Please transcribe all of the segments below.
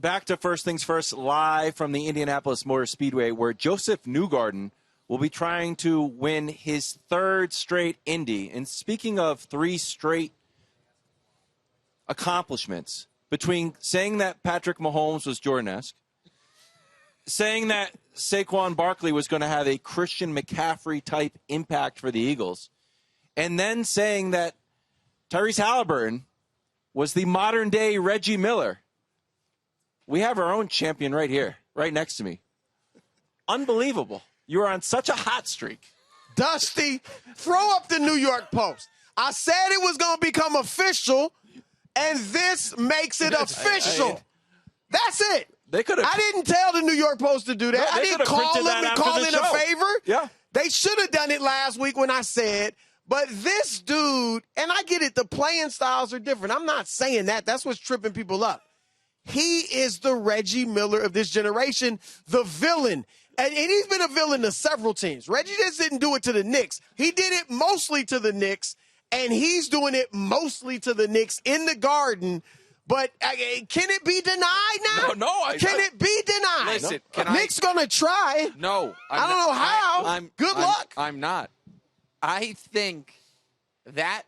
back to First Things First, live from the Indianapolis Motor Speedway, where Joseph Newgarden will be trying to win his third straight Indy. And speaking of 3 straight accomplishments, between saying that Patrick Mahomes was Jordan-esque, saying that Saquon Barkley was going to have a Christian McCaffrey-type impact for the Eagles, and then saying that Tyrese Haliburton was the modern-day Reggie Miller. We have our own champion right here, right next to me. Unbelievable. You are on such a hot streak. Dusty, throw up the New York Post. I said it was going to become official, and this makes it official. That's it. They could have. I didn't tell the New York Post to do that. I didn't call them and call in a favor. Yeah. They should have done it last week when I said, but this dude, and I get it, the playing styles are different. I'm not saying that. That's what's tripping people up. He is the Reggie Miller of this generation, the villain. And he's been a villain to several teams. Reggie just didn't do it to the Knicks. He did it mostly to the Knicks, and he's doing it mostly to the Knicks in the Garden. But can it be denied now? No. Can it be denied? Listen, Knicks going to try. No. I don't know how. Good luck. I'm not. I think that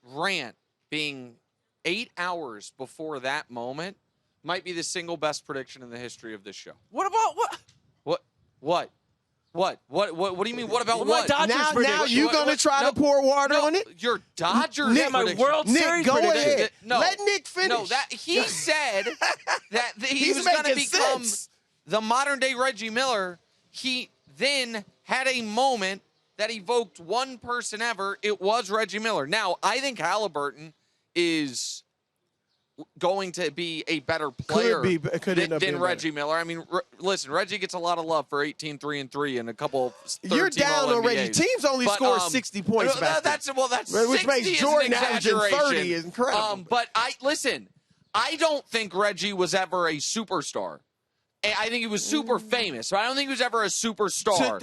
rant being 8 hours before that moment might be the single best prediction in the history of this show. What about what? What do you mean? What about what? Now you going to try to pour water on it? Your Dodgers Nick, my World Series go prediction. ahead. No, let Nick finish. No, he said that he He's was going to making become sense. the modern-day Reggie Miller. He then had a moment that evoked one person ever. It was Reggie Miller. Now, I think Haliburton is going to be a better player than Reggie Miller. I mean, listen, Reggie gets a lot of love for 18-3-3 and a couple. You're down on Reggie. Teams only score 60 points back that's which makes Jordan averaging 30 is incredible. But I don't think Reggie was ever a superstar. I think he was super famous, but I don't think he was ever a superstar.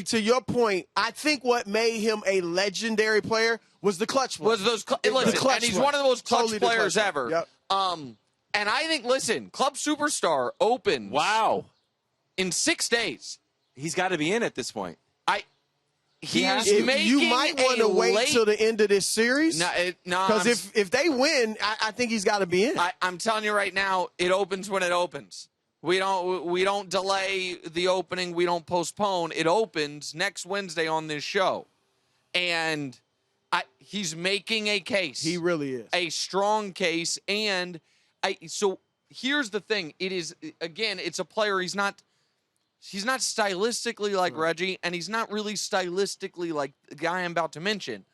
To your point, I think what made him a legendary player was the clutch play. And he's one of the most clutch players ever. Yep. And I think, Club Superstar opens in 6 days. He's got to be in at this point. You might want to wait till the end of this series. Because if they win, I think he's got to be in. I'm telling you right now, it opens when it opens. We don't delay the opening. We don't postpone. It opens next Wednesday on this show. And he's making a case. He really is. A strong case. And so here's the thing. It is, again, it's a player. He's not stylistically like Reggie, and he's not really stylistically like the guy I'm about to mention.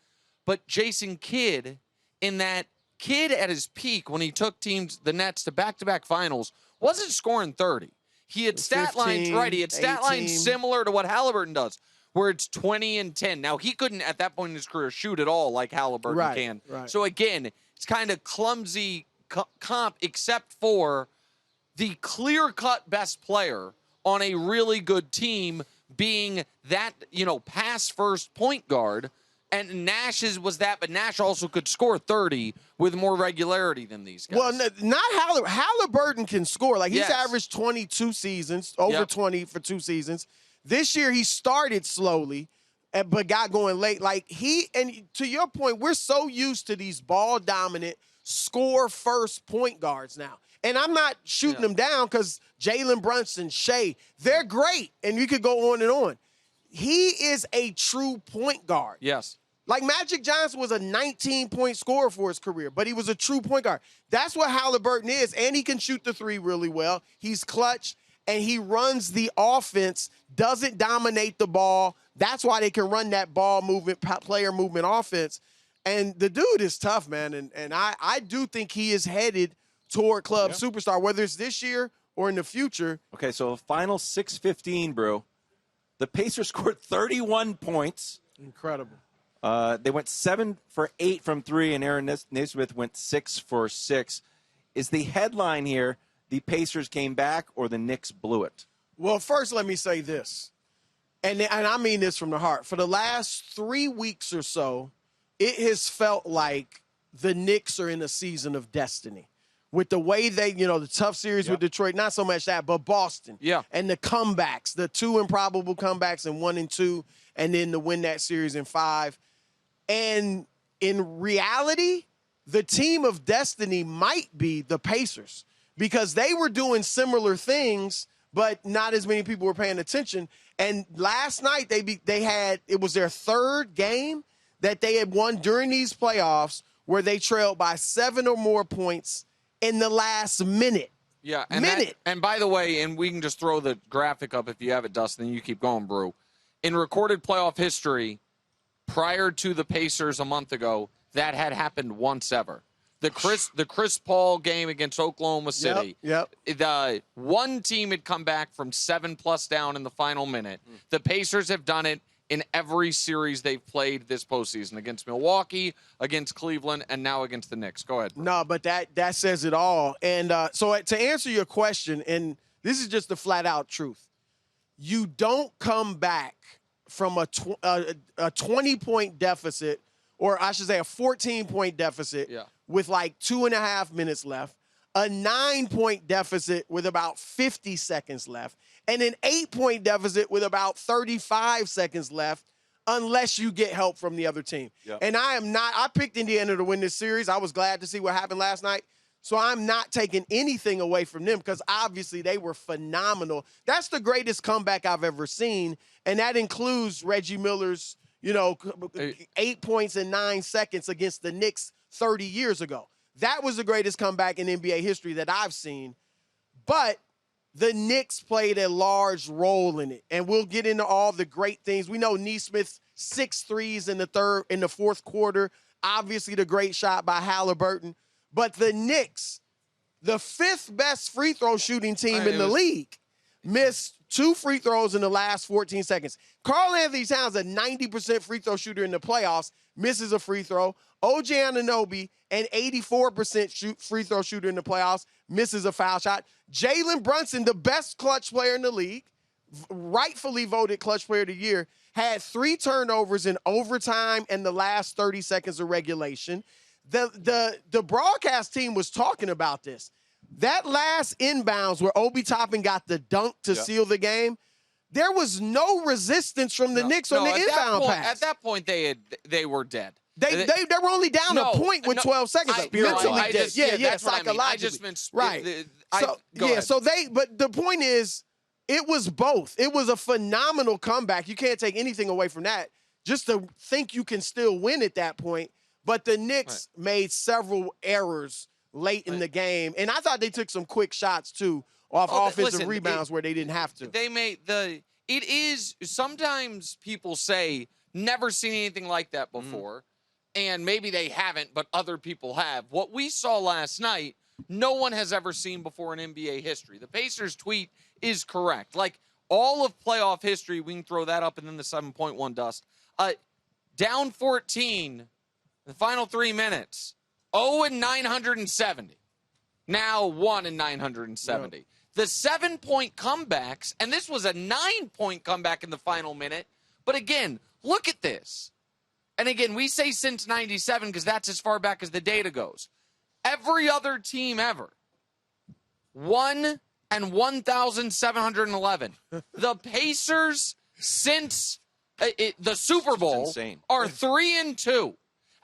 But Jason Kidd, in that Kidd at his peak when he took the Nets to back-to-back finals, wasn't scoring 30. He had stat lines, He had stat lines similar to what Haliburton does, where it's 20 and 10. Now, he couldn't, at that point in his career, shoot at all like Haliburton can. Right. So, again, it's kind of clumsy comp, except for the clear-cut best player on a really good team being that, pass-first point guard. And Nash's was that, but Nash also could score 30 with more regularity than these guys. Well, not Haliburton can score. He's averaged 22 seasons, over 20 for 2 seasons. This year he started slowly, but got going late. And to your point, we're so used to these ball-dominant, score-first point guards now. And I'm not shooting them down because Jalen Brunson, Shea, they're great, and you could go on and on. He is a true point guard. Yes. Magic Johnson was a 19-point scorer for his career, but he was a true point guard. That's what Haliburton is, and he can shoot the three really well. He's clutch, and he runs the offense, doesn't dominate the ball. That's why they can run that ball movement, player movement offense. And the dude is tough, man, and I do think he is headed toward club superstar, whether it's this year or in the future. Okay, so final 6:15, bro. The Pacers scored 31 points. Incredible. They went 7 for 8 from 3, and Aaron Nesmith went 6 for 6. Is the headline here, the Pacers came back or the Knicks blew it? Well, first let me say this, and I mean this from the heart. For the last 3 weeks or so, it has felt like the Knicks are in a season of destiny, with the way they, the tough series with Detroit, not so much that, but Boston. Yeah. And the comebacks, the 2 improbable comebacks in 1 and 2, and then to win that series in 5. And in reality, the team of destiny might be the Pacers because they were doing similar things, but not as many people were paying attention. And last night it was their 3rd game that they had won during these playoffs where they trailed by 7 or more points in the last minute. Yeah, and by the way, and we can just throw the graphic up if you have it, Dustin. You keep going, Brew. In recorded playoff history, prior to the Pacers a month ago, that had happened once ever. The Chris Paul game against Oklahoma City. Yep. The one team had come back from 7+ down in the final minute. The Pacers have done it in every series they've played this postseason, against Milwaukee, against Cleveland, and now against the Knicks. Go ahead, bro. No, but that says it all. And so to answer your question, and this is just the flat-out truth, you don't come back from a 20-point deficit, or I should say a 14-point deficit with like 2.5 minutes left, a 9-point deficit with about 50 seconds left, and an 8-point deficit with about 35 seconds left, unless you get help from the other team. Yep. And I picked Indiana to win this series. I was glad to see what happened last night. So I'm not taking anything away from them because obviously they were phenomenal. That's the greatest comeback I've ever seen, and that includes Reggie Miller's, 8 points in 9 seconds against the Knicks 30 years ago. That was the greatest comeback in NBA history that I've seen. But the Knicks played a large role in it, and we'll get into all the great things. We know Nesmith's 6 threes in the fourth quarter. Obviously, the great shot by Haliburton. But the Knicks, the 5th best free throw shooting team in the league, missed 2 free throws in the last 14 seconds. Karl-Anthony Towns, a 90% free throw shooter in the playoffs, misses a free throw. OG Anunoby, an 84% free throw shooter in the playoffs, misses a foul shot. Jalen Brunson, the best clutch player in the league, rightfully voted clutch player of the year, had 3 turnovers in overtime and the last 30 seconds of regulation. The broadcast team was talking about this. That last inbounds where Obi Toppin got the dunk to seal the game, there was no resistance from the Knicks on the inbound pass. At that point, they were dead. They were only down a point with 12 seconds. Mentally dead. Psychologically. I just meant right. So but the point is, it was both. It was a phenomenal comeback. You can't take anything away from that. Just to think you can still win at that point. But the Knicks made several errors late in the game. And I thought they took some quick shots, too, off offensive rebounds where they didn't have to. It is, sometimes people say, never seen anything like that before. And maybe they haven't, but other people have. What we saw last night, no one has ever seen before in NBA history. The Pacers tweet is correct. Like, all of playoff history, we can throw that up and then the 7.1 dust. Down 14, the final 3 minutes, 0 and 970. Now 1 and 970. Yeah. The 7-point comebacks, and this was a 9-point comeback in the final minute. But again, look at this. And again, we say since 97 because that's as far back as the data goes. Every other team ever, 1 and 1,711. The Pacers since the Super Bowl are 3 and 2.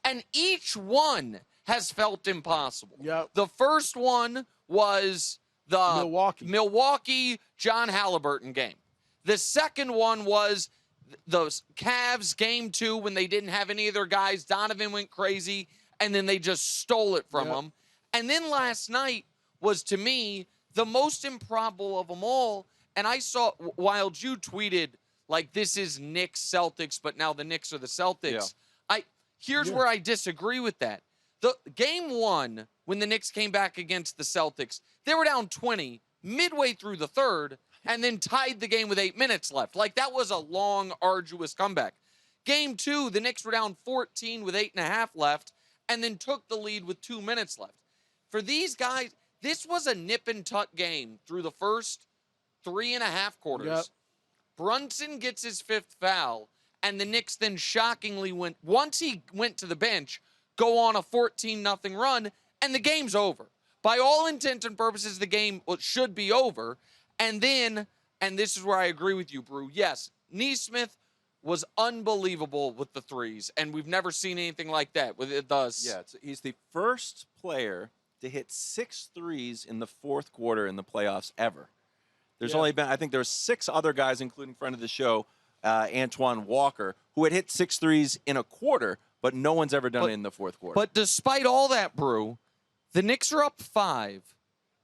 And each one has felt impossible. Yep. The first one was the Milwaukee John Haliburton game. The second one was the Cavs game 2 when they didn't have any of their guys. Donovan went crazy, and then they just stole it from them. And then last night was, to me, the most improbable of them all. And I saw, while you tweeted, like, this is Knicks Celtics, but now the Knicks are the Celtics. Here's where I disagree with that. The game 1, when the Knicks came back against the Celtics, they were down 20 midway through the third and then tied the game with 8 minutes left. Like, that was a long, arduous comeback. Game 2, the Knicks were down 14 with 8.5 left and then took the lead with 2 minutes left. For these guys, this was a nip-and-tuck game through the first 3.5 quarters. Yep. Brunson gets his 5th foul, and the Knicks then shockingly once he went to the bench, go on a 14-0 run, and the game's over. by all intents and purposes, the game should be over. And then, and this is where I agree with you, Brew. Yes, Nesmith was unbelievable with the threes, and we've never seen anything like that with it. He's the first player to hit 6 threes in the fourth quarter in the playoffs ever. There's only been, I think there's 6 other guys, including friend of the show, Antoine Walker, who had hit 6 threes in a quarter, but no one's ever done it in the fourth quarter. But despite all that, Brew, the Knicks are up 5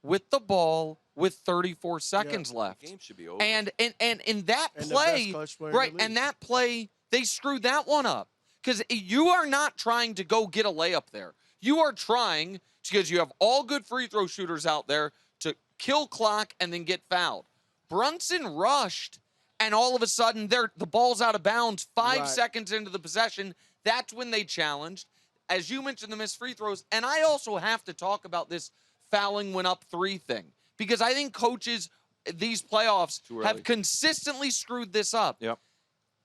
with the ball with 34 seconds left. The game should be over. And in that play, right, and that play, they screwed that one up. Because you are not trying to go get a layup there. You are trying, because you have all good free throw shooters out there, to kill clock and then get fouled. Brunson rushed, and all of a sudden, the ball's out of bounds 5 seconds into the possession. That's when they challenged. As you mentioned, the missed free throws. And I also have to talk about this fouling when up 3 thing. Because I think coaches, these playoffs, have consistently screwed this up. Yep.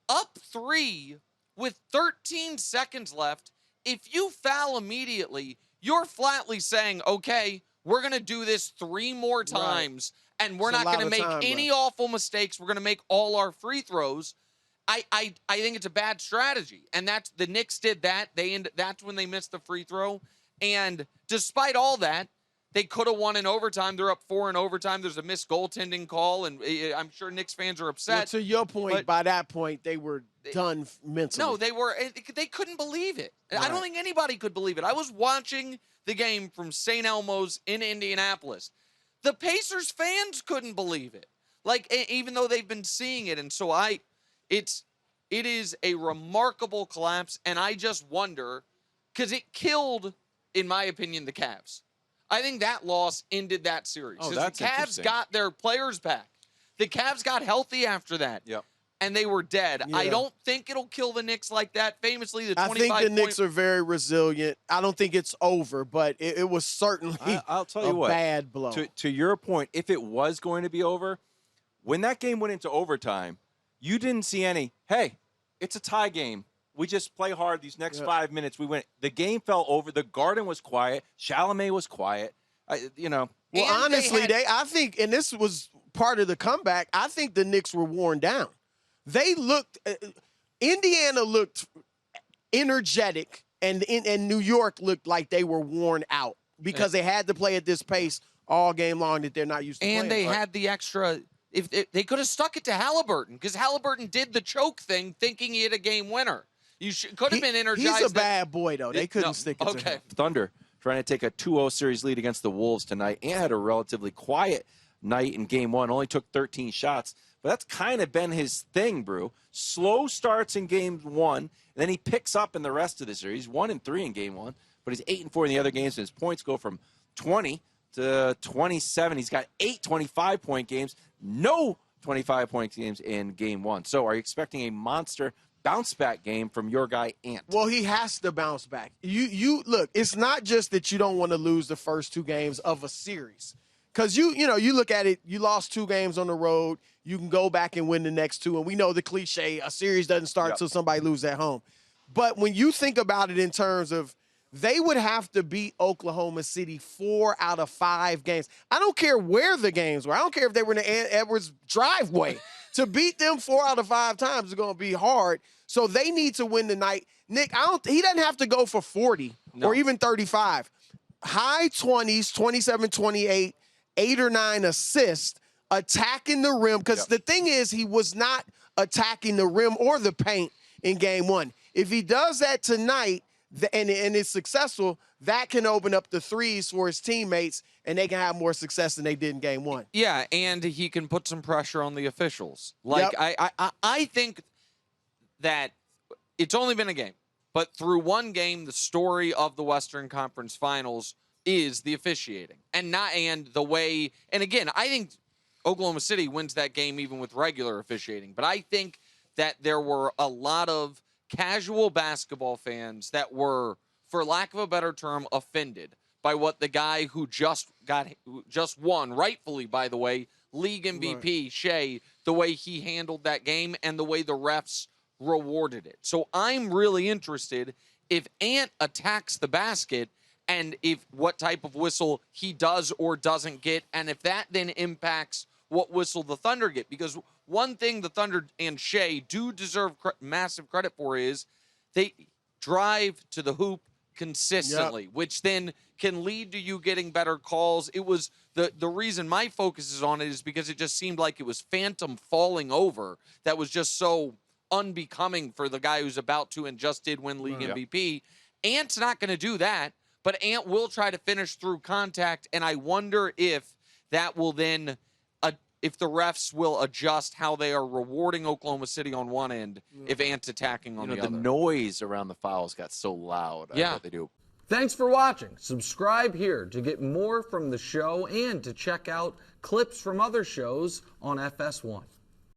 Up 3 with 13 seconds left, if you foul immediately, you're flatly saying, okay, we're going to do this 3 more times, and we're not going to make any awful mistakes. We're going to make all our free throws. I think it's a bad strategy, and that's the Knicks did that. That's when they missed the free throw, and despite all that, they could have won in overtime. They're up 4 in overtime. There's a missed goaltending call, and I'm sure Knicks fans are upset. Well, to your point, by that point, they were done mentally. No, they couldn't believe it. Right. I don't think anybody could believe it. I was watching the game from St. Elmo's in Indianapolis. The Pacers fans couldn't believe it. Like, even though they've been seeing it, and so it is a remarkable collapse, and I just wonder, because it killed, in my opinion, the Cavs. I think that loss ended that series. Oh, that's the Cavs got their players back. The Cavs got healthy after that. Yep. And they were dead. Yeah. I don't think it'll kill the Knicks like that. Famously, the 25 I think the Knicks are very resilient. I don't think it's over, but it was certainly I'll tell you what, bad blow. To your point, if it was going to be over, when that game went into overtime, you didn't see any, hey, it's a tie game. We just play hard these next 5 minutes. We win. The game fell over. The Garden was quiet. Chalamet was quiet. Well, honestly, I think, and this was part of the comeback, I think the Knicks were worn down. They looked, Indiana looked energetic, and New York looked like they were worn out because they had to play at this pace all game long that they're not used to playing. And they had the extra. If they could have stuck it to Haliburton, because Haliburton did the choke thing thinking he had a game winner. You could have been energized. He's a bad boy, though. They couldn't stick it to him. Thunder trying to take a 2-0 series lead against the Wolves tonight and had a relatively quiet night in game 1. Only took 13 shots. But that's kind of been his thing, Brew. Slow starts in game 1, and then he picks up in the rest of the series. 1-3 in game 1, but he's 8-4 in the other games, and his points go from 20 to 27. He's got 8 25-point games, no 25-point games in game 1. So are you expecting a monster bounce-back game from your guy, Ant? Well, he has to bounce back. You look, it's not just that you don't want to lose the first 2 games of a series. Because you look at it, you lost 2 games on the road. You can go back and win the next 2. And we know the cliche, a series doesn't start until somebody loses at home. But when you think about it in terms of they would have to beat Oklahoma City 4 out of 5 games. I don't care where the games were. I don't care if they were in the Edwards driveway. To beat them 4 out of 5 times is going to be hard. So they need to win tonight. Nick, he doesn't have to go for 40 or even 35. High 20s, 27, 28, 8 or 9 assists, attacking the rim. Because the thing is, he was not attacking the rim or the paint in game 1. If he does that tonight and is successful, that can open up the threes for his teammates, and they can have more success than they did in game 1. Yeah, and he can put some pressure on the officials. Like, I think that it's only been a game, but through one game, the story of the Western Conference Finals is the officiating and the way. And again, I think Oklahoma City wins that game even with regular officiating. But I think that there were a lot of casual basketball fans that were, for lack of a better term, offended by what the guy who just won, rightfully, by the way, league MVP, Shea, the way he handled that game and the way the refs rewarded it. So I'm really interested if Ant attacks the basket and if what type of whistle he does or doesn't get, and if that then impacts what whistle the Thunder get. Because one thing the Thunder and Shea do deserve massive credit for is they drive to the hoop consistently, which then can lead to you getting better calls. It was the reason my focus is on it is because it just seemed like it was phantom falling over that was just so unbecoming for the guy who's about to and just did win league MVP. Ant's not going to do that, but Ant will try to finish through contact, and I wonder if that will then if the refs will adjust how they are rewarding Oklahoma City on one end if Ant's attacking on the other. The noise around the fouls got so loud. I bet they do. Thanks for watching. Subscribe here to get more from the show and to check out clips from other shows on FS1.